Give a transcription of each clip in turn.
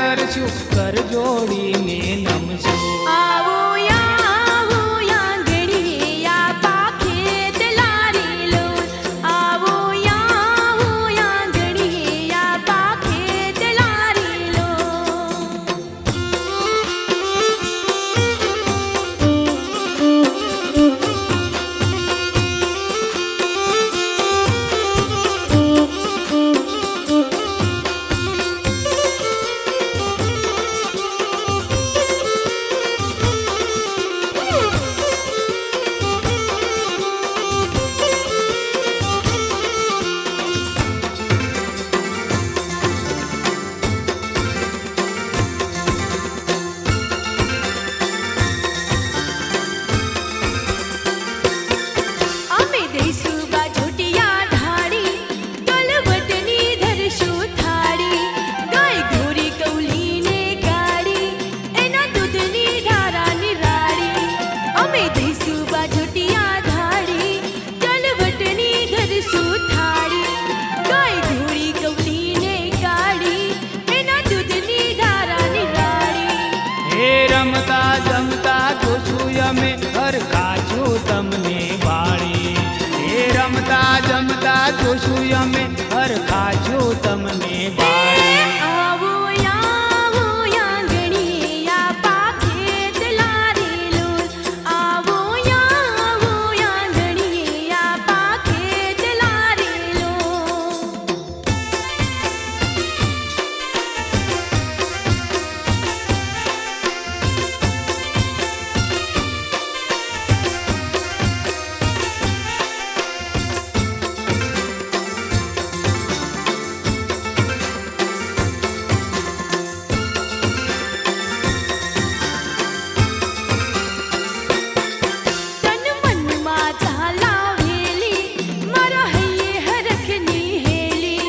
કરશું, કર જોડીને નમશું. આવો આવો આંગણીયા પાખેત લારી લોલ. આવો આવો આંગણીયા પાખેત લારી લોલ. અમે દઈશું બાજોટિયા ઢાળી, તલવટની ધરશું થાળી. ગાય ઘોડી કૌલીને ગાડી, એના દૂધની ધારા નિરાળી. અમે દઈશું બાજોટિયા ઢાળી, તલવટની ધરશું થાળી. ગાય ઘોડી કૌલીને ગાડી, એના દૂધની ધારા નિરાળી. હે રમતા જમતા જોશું અમે હરખાશું તમને વાળી. હે રમતા જમતા જોશું અમે હરખાશું તમને વાળી. આવો આવો આંગણીયા પાખેત લારી લોલ. આવો આવો આંગણીયા પાખેત લારી લોલ. તન મનમાં ઝાલાવેલી, મારા હૈયે હરખની હેલી.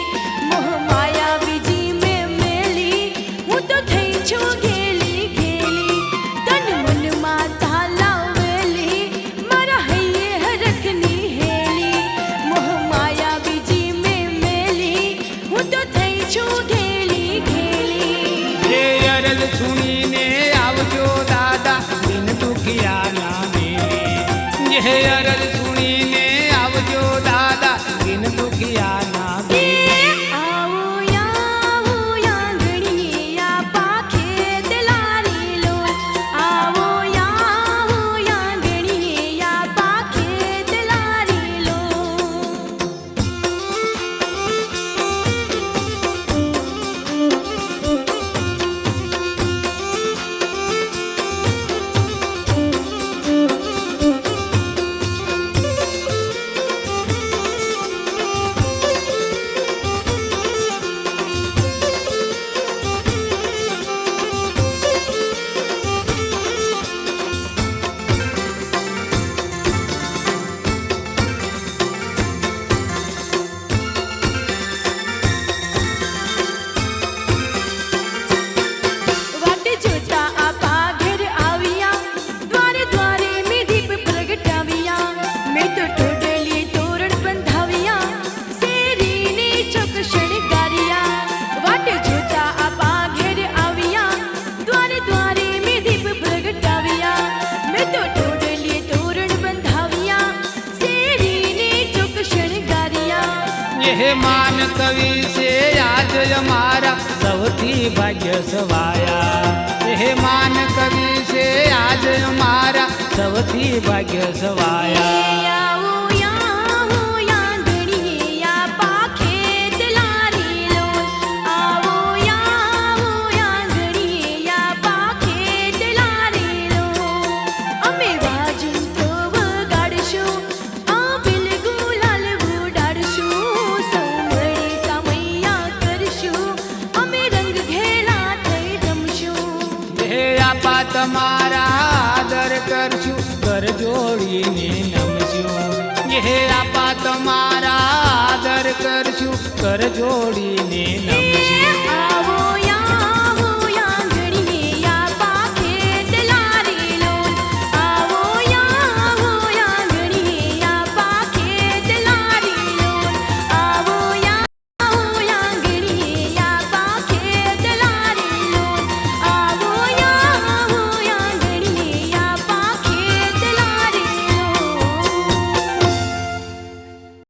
મોહ માયા બીજી મેં મેલી, હું તો થઈ છું ઘેલી ઘેલી. તન મનમાં ઝાલાવેલી, મારા હૈયે હરખની હેલી. મોહ માયા બીજી મેં મેલી, હું તો થઈ છું ઘેલી ઘેલી. હે અરજ સુણીને આવજો દાદા, દિન દુખિયા ના મેલી. હે અરજ સુણીને આવજો દાદા, દિન દુખિયા ના મેલી. આવો આવો આંગણીયા પાખેત લારી લોલ. આવો આવો આંગણીયા પાખેત લારી લોલ. વાટ જોતા આપા ઘેર આવ્યા, દ્વારે દ્વારે મેં દીપ પ્રગટાવ્યા. મેં તો ટોડલીએ તોરણ બંધાવ્યા, શેરીને ચોક શણગાર્યા. વાટ જોતા આપા ઘેર આવ્યા, દ્વારે દ્વારે મેં દીપ પ્રગટાવ્યા. મેં તો ટોડલીએ તોરણ બંધાવ્યા, શેરીને ચોક શણગાર્યા. હે માન કવિ છે આજ અમારા સૌથી ભાગ્ય સવાયા. હે માન કવિ છે આજ અમારા સૌથી ભાગ્ય સવાયા. આવો આવો આંગણીયા પાખેત લારી લોલ. આવો આવો આંગણીયા પાખેત લારી લોલ. અમે વાજુ તો વગાડશું, આબિલ ગુલાલ ઉડાડશું. સૌ મળી સામૈયા કરશું, અમે રંગ ઘેલા થઈ રમશું. હે આપા તમારા આદર કરશું, કર જોડીને નમશું. હે આપા તમારા આદર કરશું, કર જોડીને નમશું.